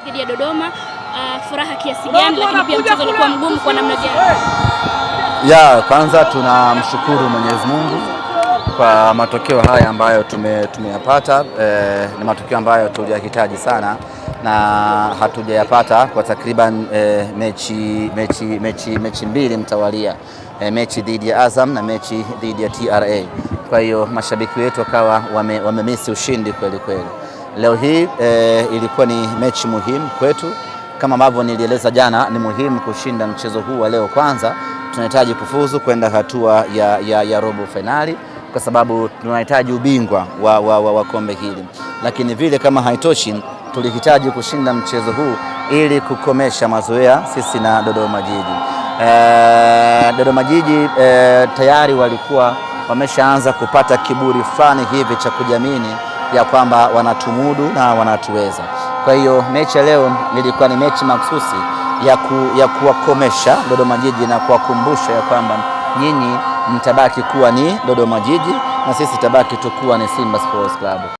dhidi ya Dodoma, furaha kiasi gani, lakini pia mchezo ulikuwa mgumu kwa namna gani? Kwanza tunamshukuru Mwenyezi Mungu kwa matokeo haya ambayo tumeyapata. Ni matokeo ambayo tuliyahitaji sana na hatujayapata kwa takriban mechi mbili mtawalia, mechi dhidi ya Azam na mechi dhidi ya TRA. Kwa hiyo mashabiki wetu wakawa wamemisi ushindi kweli kweli. Leo hii ilikuwa ni mechi muhimu kwetu, kama ambavyo nilieleza jana, ni muhimu kushinda mchezo huu wa leo. Kwanza tunahitaji kufuzu kwenda hatua ya robo finali, kwa sababu tunahitaji ubingwa wa kombe hili, lakini vile kama haitoshi, tulihitaji kushinda mchezo huu ili kukomesha mazoea sisi na Dodoma Jiji. Dodoma Jiji tayari walikuwa wameshaanza kupata kiburi fulani hivi cha kujiamini ya kwamba wanatumudu na wanatuweza. Kwa hiyo mechi leo ilikuwa ni mechi mahususi ya kuwakomesha Dodoma Jiji na kuwakumbusha ya kwamba nyinyi mtabaki kuwa ni Dodoma Jiji na sisi tabaki tukuwa ni Simba Sports Club.